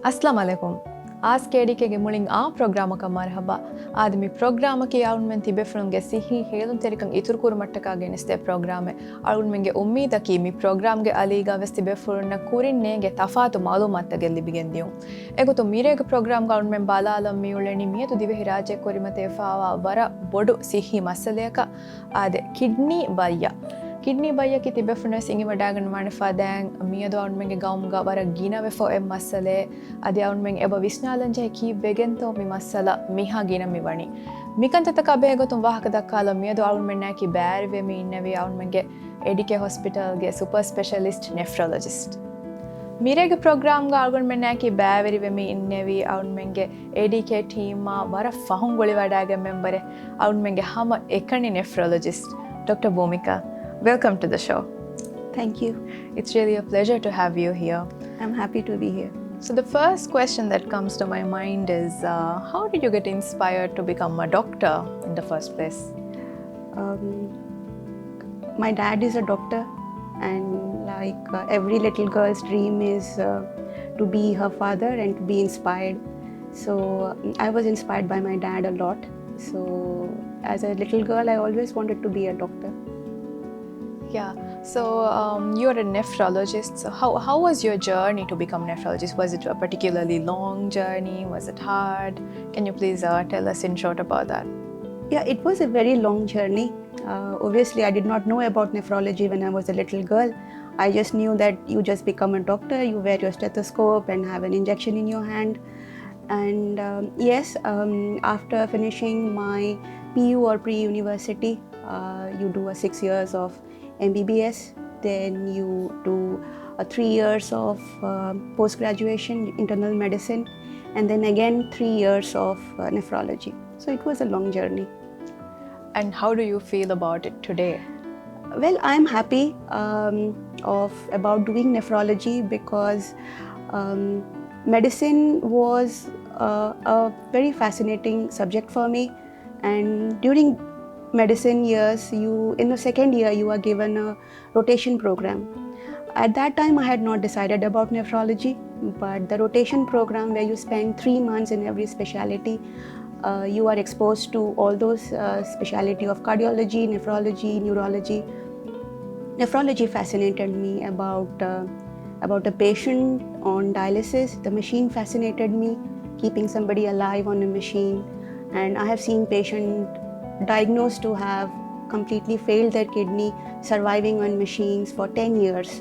अस्सलाम वालेकुम। आज केडीके गे मुलिंग आ प्रोग्राम का मरहबा। आदमी प्रोग्राम के याउन में तिबे फ्रंगे सिही हेलुन तेरिकंग इतुर कुर मट्टका गेनिस्ते प्रोग्राम है और उनमें गे उम्मीद की मी प्रोग्राम गे अलीगा वेस्ति बे फुरना कुरिन ने गे तफात मालूमात गे लिबिगेंदियो एगो तो मीरे गे प्रोग्राम का उनमें बाला आलम मी उलेनी मिय तो दिवे हिराजे कोरिमते फावा वरा बोडु सिही मसले का आदे किडनी बाया किडनी बाया की तिबे फुना सिंगी मडागन माने फादेंग मियदो आउन में गे गाउमगा वरा गिना वे फो ए मसले अदे आउन में एबा विस्नालन जे की बेगेंतो मी मसला मिहा गिना मी वणी मिकंत तक अबेगो तुम वाहक दक्काला मियदो आउन में ना की बैर वे मी इन्नवे आउन में गे एडीके हॉस्पिटल गे सुपर स्पेशलिस्ट नेफ्रोलॉजिस्ट मीरेगे प्रोग्राम गा आउन में ना की बैवेरी वे मी इन्नवे आउन में गे एडीके टीम मा वरा फहुंगोली वडागे मेंबर आउन में गे हम एकनी नेफ्रोलॉजिस्ट डॉक्टर भूमिका. Welcome to the show. Thank you. It's really a pleasure to have you here. I'm happy to be here. So the first question that comes to my mind is, how did you get inspired to become a doctor in the first place? My dad is a doctor, and like every little girl's dream is to be her father and to be inspired. So I was inspired by my dad a lot. So as a little girl, I always wanted to be a doctor. Yeah, so you're a nephrologist. So how was your journey to become a nephrologist? Was it a particularly long journey? Was it hard? Can you please tell us in short about that? Yeah, it was a very long journey. Obviously, I did not know about nephrology when I was a little girl. I just knew that you just become a doctor, you wear your stethoscope and have an injection in your hand. And yes, after finishing my PU or pre-university, you do a 6 years of MBBS, then you do 3 years of post-graduation internal medicine, and then again 3 years of nephrology. So it was a long journey. And how do you feel about it today? Well, I'm happy about doing nephrology because medicine was a very fascinating subject for me, and during medicine years, in the second year you are given a rotation program. At that time I had not decided about nephrology, but the rotation program where you spend 3 months in every specialty, you are exposed to all those specialty of cardiology, nephrology, neurology. Nephrology fascinated me about a patient on dialysis. The machine fascinated me, keeping somebody alive on a machine, and I have seen patients diagnosed to have completely failed their kidney, surviving on machines for 10 years.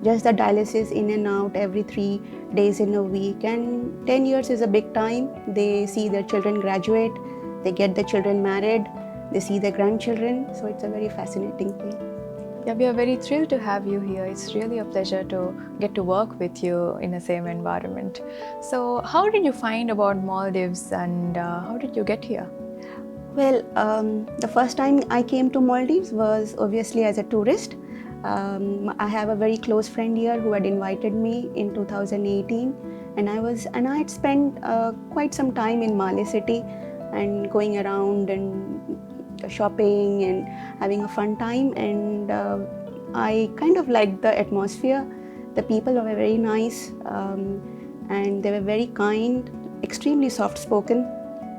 Just the dialysis in and out every 3 days in a week, and 10 years is a big time. They see their children graduate, they get their children married, they see their grandchildren, so it's a very fascinating thing. Yeah, we are very thrilled to have you here. It's really a pleasure to get to work with you in the same environment. So how did you find about Maldives and how did you get here? Well, the first time I came to Maldives was obviously as a tourist. I have a very close friend here who had invited me in 2018, and I had spent quite some time in Male City and going around and shopping and having a fun time, and I kind of liked the atmosphere. The people were very nice, and they were very kind, extremely soft-spoken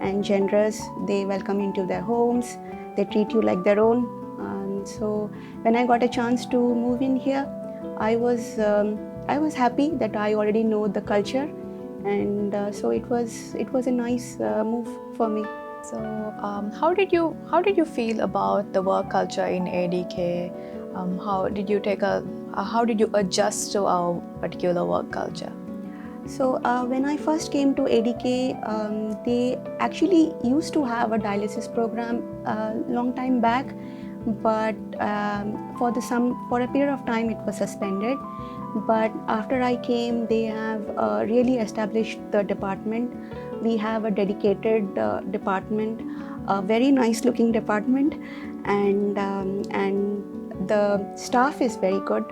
and generous. They welcome you into their homes, they treat you like their own. So when I got a chance to move in here, I was happy that I already know the culture, and so it was a nice move for me. So how did you feel about the work culture in ADK? How did you adjust to our particular work culture? So when I first came to ADK, they actually used to have a dialysis program a long time back, but for a period of time it was suspended. But after I came, they have really established the department. We have a dedicated department, a very nice looking department, and the staff is very good.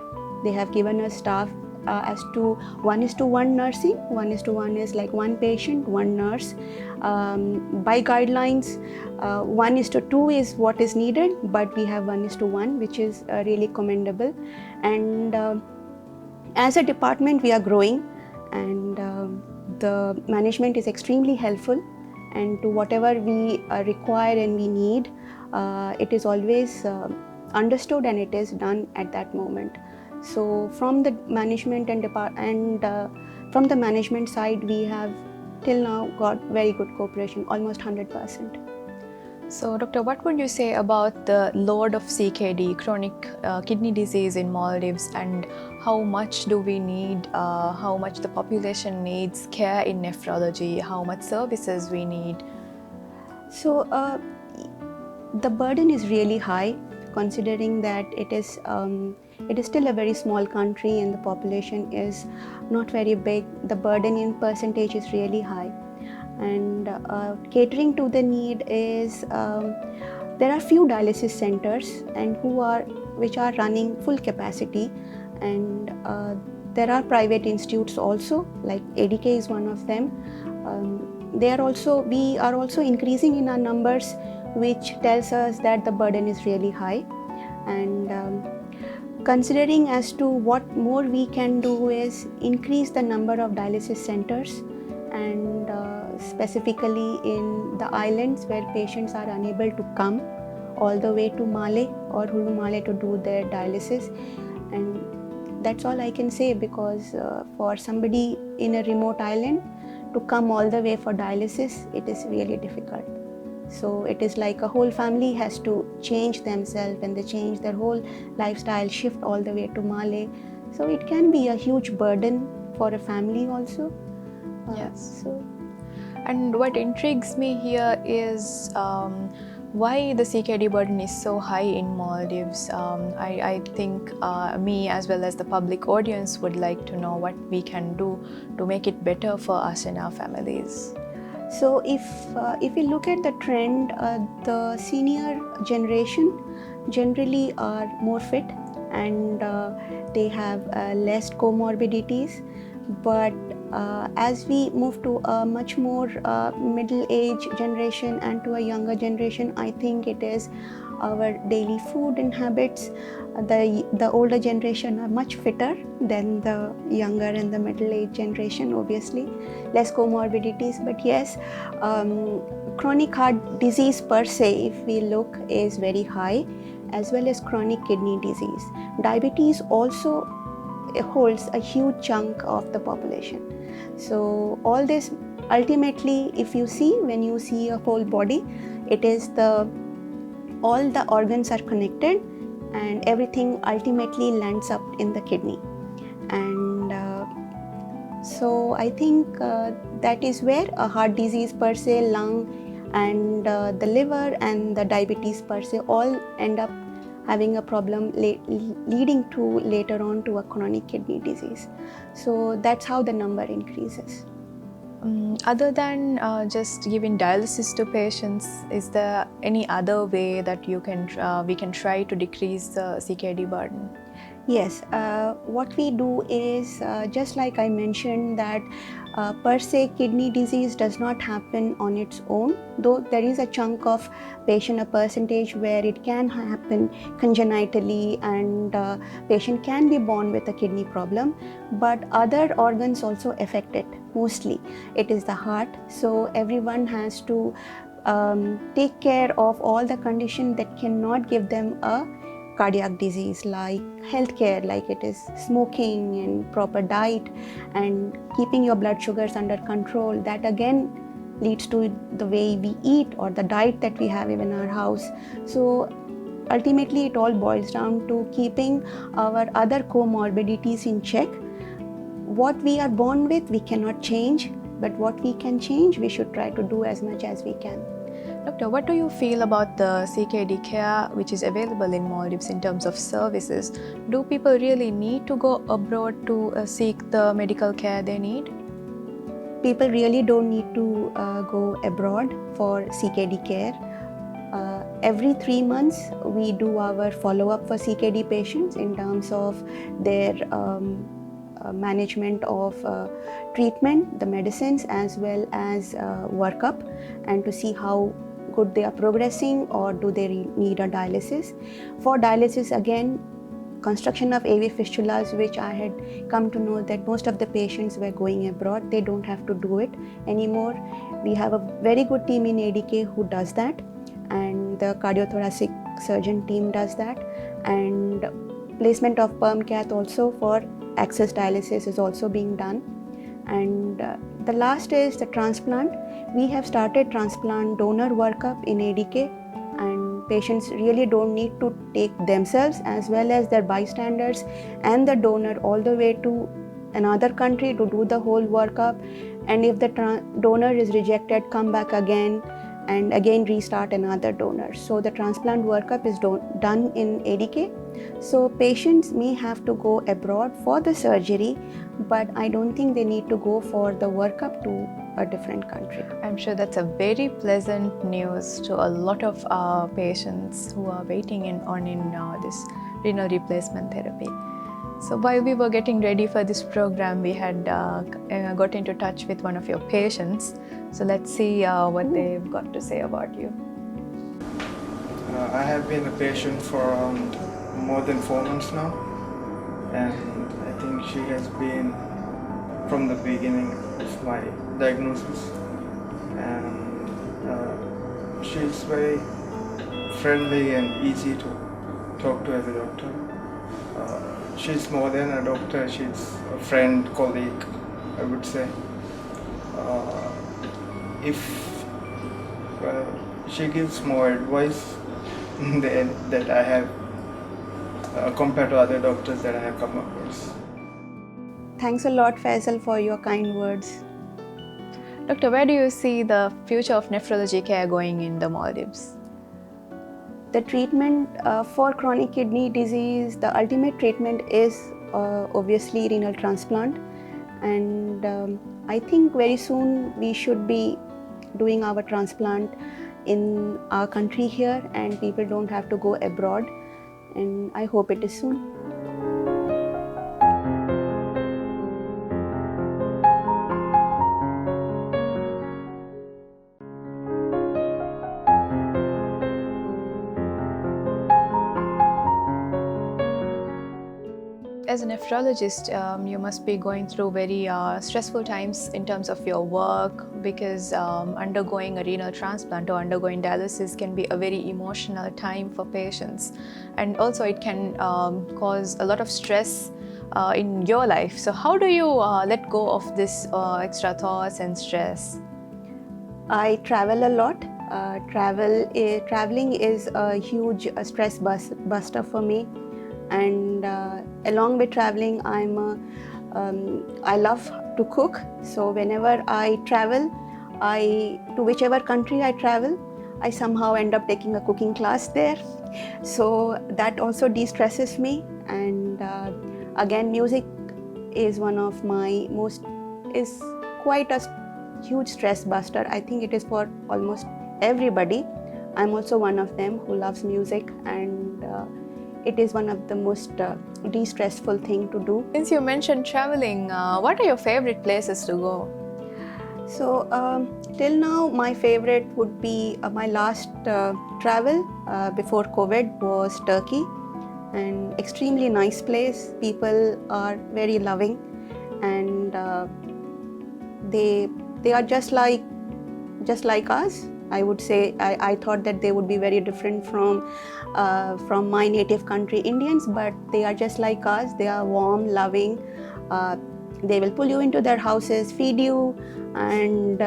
They have given us staff as to 1:1 nursing. 1:1 is like one patient, one nurse. By guidelines, 1:2 is what is needed, but we have 1:1, which is really commendable. And as a department, we are growing, and the management is extremely helpful, and to whatever we require and we need, it is always understood and it is done at that moment. So from the management from the management side, we have till now got very good cooperation, almost 100%. So, Doctor, what would you say about the load of CKD, chronic kidney disease in Maldives, and how much do we need, how much the population needs care in nephrology, how much services we need? So the burden is really high, considering that it is still a very small country and the population is not very big. The burden in percentage is really high, and catering to the need is there are few dialysis centers and which are running full capacity, and there are private institutes also, like ADK is one of them. We are also increasing in our numbers, which tells us that the burden is really high. And considering as to what more we can do is increase the number of dialysis centers, and specifically in the islands where patients are unable to come all the way to Male or Hulu Male to do their dialysis. And that's all I can say, because for somebody in a remote island to come all the way for dialysis, it is really difficult. So it is like a whole family has to change themselves, and they change their whole lifestyle, shift all the way to Male. So it can be a huge burden for a family also. Yes. And what intrigues me here is why the CKD burden is so high in Maldives. I think me as well as the public audience would like to know what we can do to make it better for us and our families. So if we look at the trend, the senior generation generally are more fit, and they have less comorbidities. But as we move to a much more middle-age generation and to a younger generation, I think it is our daily food and habits. The older generation are much fitter than the younger and the middle-aged generation, obviously. Less comorbidities, but yes, chronic heart disease per se, if we look, is very high, as well as chronic kidney disease. Diabetes also holds a huge chunk of the population. So all this, ultimately, if you see, when you see a whole body, it is all the organs are connected, and everything ultimately lands up in the kidney. And so I think that is where a heart disease per se, lung, and the liver and the diabetes per se all end up having a problem leading to later on to a chronic kidney disease. So that's how the number increases. Other than just giving dialysis to patients, is there any other way that we can try to decrease the CKD burden? Yes, what we do is, just like I mentioned, that per se kidney disease does not happen on its own, though there is a chunk of patient, a percentage where it can happen congenitally, and patient can be born with a kidney problem, but other organs also affect it. Mostly it is the heart, so everyone has to take care of all the conditions that cannot give them a cardiac disease, like healthcare, like it is smoking and proper diet and keeping your blood sugars under control. That again leads to the way we eat or the diet that we have in our house. So ultimately it all boils down to keeping our other comorbidities in check. What we are born with, we cannot change, but what we can change, we should try to do as much as we can. Doctor, what do you feel about the CKD care which is available in Maldives in terms of services? Do people really need to go abroad to seek the medical care they need? People really don't need to go abroad for CKD care. Every 3 months, we do our follow-up for CKD patients in terms of their management of treatment, the medicines, as well as workup, and to see how good they are progressing or do they need a dialysis. For dialysis, again, construction of AV fistulas, which I had come to know that most of the patients were going abroad. They don't have to do it anymore. We have a very good team in ADK who does that, and the cardiothoracic surgeon team does that, and placement of perm cath also for access dialysis is also being done. And the last is the transplant. We have started transplant donor workup in ADK, and patients really don't need to take themselves as well as their bystanders and the donor all the way to another country to do the whole workup. And if the donor is rejected, come back again and again restart another donor. So the transplant workup is done in ADK. So patients may have to go abroad for the surgery, but I don't think they need to go for the workup to a different country. I'm sure that's a very pleasant news to a lot of patients who are waiting on this renal replacement therapy. So while we were getting ready for this program, we had got into touch with one of your patients. So let's see what they've got to say about you. I have been a patient for around more than 4 months now, and I think she has been from the beginning of my diagnosis, and she's very friendly and easy to talk to as a doctor. She's more than a doctor, she's a friend, colleague, I would say. If she gives more advice that I have compared to other doctors that I have come across. Thanks a lot, Faisal, for your kind words. Doctor, where do you see the future of nephrology care going in the Maldives? The treatment for chronic kidney disease, the ultimate treatment is obviously renal transplant, and I think very soon we should be doing our transplant in our country here, and people don't have to go abroad, and I hope it is soon. As a nephrologist, you must be going through very stressful times in terms of your work, because undergoing a renal transplant or undergoing dialysis can be a very emotional time for patients, and also it can cause a lot of stress in your life. So how do you let go of this extra thoughts and stress? I travel a lot. Traveling is a huge stress buster for me. And along with traveling, I love to cook. So whenever I travel, to whichever country I travel, I somehow end up taking a cooking class there. So that also de-stresses me. And again, music is one of my is quite a huge stress buster. I think it is for almost everybody. I'm also one of them who loves music, and it is one of the most de-stressful thing to do. Since you mentioned traveling, what are your favorite places to go? So till now, my favorite would be my last travel before COVID was Turkey, an extremely nice place. People are very loving, and they are just like us. I would say I thought that they would be very different from my native country, Indians, but they are just like us. They are warm, loving. They will pull you into their houses, feed you, and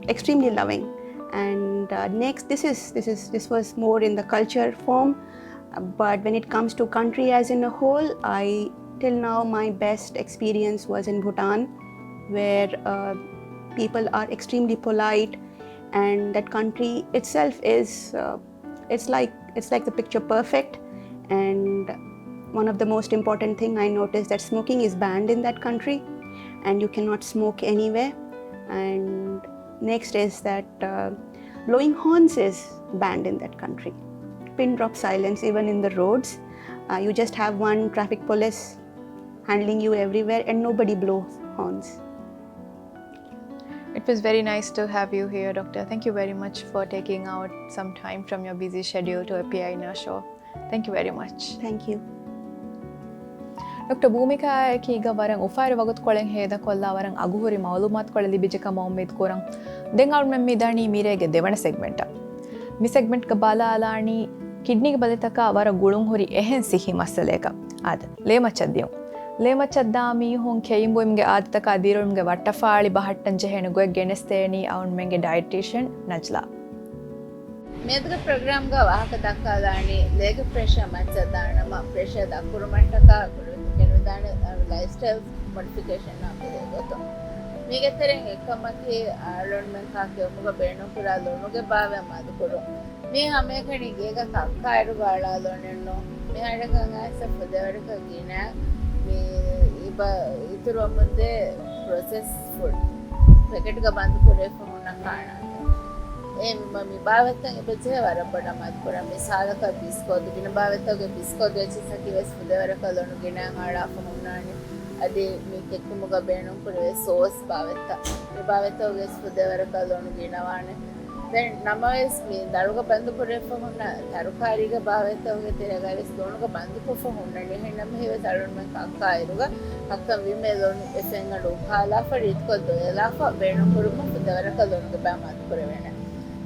extremely loving. And next, this was more in the culture form, but when it comes to country as in a whole, till now my best experience was in Bhutan, where people are extremely polite, and that country itself is it's like the picture perfect. And one of the most important thing I noticed that smoking is banned in that country, and you cannot smoke anywhere. And next is that blowing horns is banned in that country. Pin drop silence even in the roads. You just have one traffic police handling you everywhere, and nobody blows horns. It was very nice to have you here, Doctor. Thank you very much for taking out some time from your busy schedule to appear in our show. Thank you very much. Thank you. Doctor Bhoomika ಕೀಗ ವರಂ ಉಫಾರಿ ವಗತ್ ಕೊಳೆಂ ಹೇದ ಕೊಲ್ಲ ವರಂ ಅಗುಹುರಿ ಮಾಲೂಮಾತ್ ಕೊಳೆ ಲಿಬಿಜಕ ಮೌಮೇದ್ quorum ದೆಂಗ್ ಅವ್ನ ಮೆಮ್ಮಿ ದಾಣಿ ಮೀರೆಗೆ ದೇವಣ ಸೆಗ್ಮೆಂಟ್ ಮಿ ಸೆಗ್ಮೆಂಟ್ ಗ ಬಾಲ ಅಲಾಣಿ ಕಿಡ್ನಿಗೆ ಬದತಕ ವರ ಗುಳುಂ ಹುರಿ ಎಹೆನ್ ಸಿಹಿ ಮಸಲೇಕ ಆದ ಲೇಮಚ್ಚದ್ದಾಮಿ ಹೊಂ ಕೆಯಿಂಬುಮ್ಗೆ ಆದತಕ ಅದಿರುಮ್ಗೆ ವಟ್ಟಫಾಳಿ ಬಹಟ್ಟಂ ಜೆಹೆನು ಗೊಯ್ ಗೆನೆಸ್ತೇಣಿ ಅವ್ನ ಮೆಂಗೆ ಡಯಟಿಷಿಯನ್ ನಜ್ಲಾ ಮೇದಕ ಪ್ರೋಗ್ರಾಮ್ಗ ವಾಹಕ ದಕ್ಕಾದಾಣಿ ಲೇಗ ಪ್ರೆಷರ್ ಮಚ್ಚದಾಣಮ ಪ್ರೆಷರ್ ದಕ್ಕುರು ಮಟ್ಟಕ ಕೆಲವಿದಾಣ ಲೈಫ್ ಸ್ಟೈಲ್ ಮಾಡಿಫಿಕೇಶನ್ ಆಗಿದೆ ಗೊತ್ತು ಮೀಗೆತ್ತರೆಂಗೆ ಎಕ್ಕಮ್ಮಕ್ಕೆ ಆಳೊಣ್ಮೆಂಗ್ ಹಾಕಿ ಒಮ್ಮಗ ಬೇಣು ಕೂಡ ಲೋಣುಗೆ ಬಾವೆ ಮಾದುಕೊಡು ಮೀ ಹಮೆ ಕಣಿಗೆ ಈಗ ಕಕ್ಕ ಇರುಗಾಳ ಲೋಣೆಣ್ಣು ಮೀ ಹಡಕಂಗ ಸಫದೇವಡಕ ಗೀನ ಮೀ ಇತರು ಮುಂದೆ ಪ್ರೊಸೆಸ್ ಫುಡ್ ಪ್ಯಾಕೆಟ್ಗೆ ಬಂದು ಕೊಡೆ ಫೋನ್ನ ಕಾಣ ಮಮ್ಮಿ ಬಾವೆತ್ತಂಗೆ ಬೆಚ್ಚೆ ವರಪಡ ಮಾದುಕೊಡ ಮೀ ಸಾಲಕ ಬಿಸ್ಕೋದು ಗಿನ ಬಾವೆತ್ತಗೆ ಬಿಸ್ಕೋದು ಹೆಚ್ಚಿಸಕ್ಕೆ ವೆಸ್ಫದೇವಡಕ ಲೋಣು ಗಿನ ಹಾಳಾಕ ಮುನ್ನಾಣಿ ಅದೇ ಮೀ ಕೆಕ್ಕು ಮುಗ ಬೇಣು ಕೊಡುವೆ ಸೋಸ್ ಬಾವೆತ್ತ ಮೀ ಬಾವೆತ್ತ ವೆಸ್ಫದೇವಡಕ ಲೋಣು ಗಿನವಾಣೆ ದೆನ್ ನಮ್ಮ ವೆಸ್ ಮೀ ದಳುಗ ಬಂದು ಕೊಡೆ ಫೋನ್ನ ತರಕಾರಿಗೆ ಬಾವೆತ್ತ ಹೋಗಿ ತಿರಗಾವೆಸ್ ಲೋಣುಗ ಬಂದು ಕೊಫ ಹುಣ್ಣಣಿ ಹೆಣ್ಣಮ್ಮ ಹೇವೆ ತಳುಣ್ ಮೆ ಕಕ್ಕ ಇರುಗ ಕಕ್ಕ ವಿಮೆ ಲೋಣು ಎಫೆಂಗಡು ಹಾಲ ಫಡಿ ಇಟ್ಕೊದ್ದು ಎಲ್ಲಾಫ ಬೇಣು ಕೊಡುಮ ಫದೇವಡಕ ಲೋಣುಗ ಬಾ ಮಾತು ಕೊಡುವೇನೆ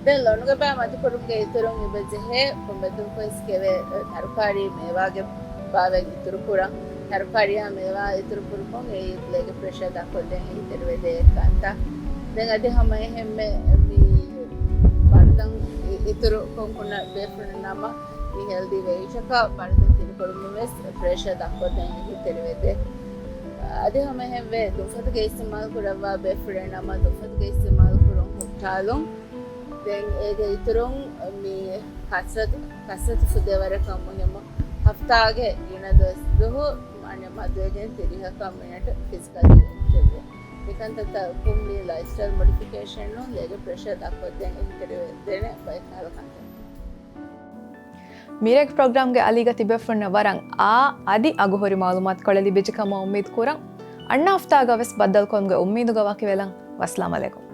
ದೆನ್ ಲೋಣುಗ ಬಾ ಮಾತು ಕೊಡುಮ್ಗೆ ಇತರು ಇಬಜೆ ಕೊಂಬೆದು ಕೊಯ್ಸ್ಕೆವೆ ತರಕಾರಿ ಮೇವಾಗೆ ಬಾವೆಗೆ ಇತರು ಕೂಡ ತರಕಾರಿಯ ಮೇವಾ ಇತರು ಪುರ್ಕೊಂಗೆ ಈ ಪ್ಲೇಗೆ ಪ್ರೆಷರ್ ಹಾಕೊಳ್ದೆ ಇತಿರುವೆದೆ ಅಂತ ದೆನ್ ಅದೇ ಹಮ ಹೆಮ್ಮೆ ಮೀ ಬರ್ದಂ ಇತರು ಕೊಂಕುನ ಬೇಫುನ ನಮ್ಮ ಈ ಹೆಲ್ದಿ ವೇಷಕ ಬರ್ದಂ ತಿರುಕೊಡು ಮೆಸ್ ಪ್ರೆಷರ್ ಹಾಕೊಳ್ದೆ ಇತಿರುವೆದೆ ಅದೇ ಹಮ ಹೆಮ್ಮೆ ದುಫತ್ಗೆ ಇಸ್ತೆಮಾಲ್ ಕುಡವ ಬೇಫುನ ನಮ್ಮ ದುಫತ್ಗೆ ಇಸ್ತೆಮಾಲ್ ಕುಡಂ ಹುಟ್ಟಾಲು ದೆನ್ ಏಗೆ ಇತರು ಮೀ ಕಸರತ್ ಫುದೇವರಕ ಮುಹಿಮ ಹಫ್ತಾಗೆ ದಿನದಷ್ಟು ಅಣ್ಣ ಮದುವೆಗೆ ತಿರಿಹಕ ಮಿನಿಟ್ ಫಿಸಿಕಲ್ ಇರ್ತದೆ ಏಕಂತ ಕುಂಬಿ ಲೈಫ್ ಸ್ಟೈಲ್ ಮಾಡಿಫಿಕೇಶನ್ನು ಲೇಗೆ ಪ್ರೆಷರ್ ಹಾಕೋದೆ ತಿರುವಿದ್ದೇನೆ ಬೈಕಾಲಕಂತ ಮೀರೆಗ್ ಪ್ರೋಗ್ರಾಮ್ಗೆ ಅಲಿಗ ತಿಬೆಫುಣ್ಣ ವರಂ ಅದಿ ಅಗುಹೊರಿ ಮಾಲೂಮಾತ್ ಕೊಳೆ ಲಿಬಿಜಕ ಮೌಮೇದ್ ಕೂರಂ ಅಣ್ಣ ಹಫ್ತಾಗ ವೆಸ್ ಬದ್ದಲ್ ಕೊಂಗೆ ಉಮ್ಮೀದು ಗವಾಕಿ ವೆಲಂ ವಸ್ಲಾಮ್ ಅಲೈಕುಂ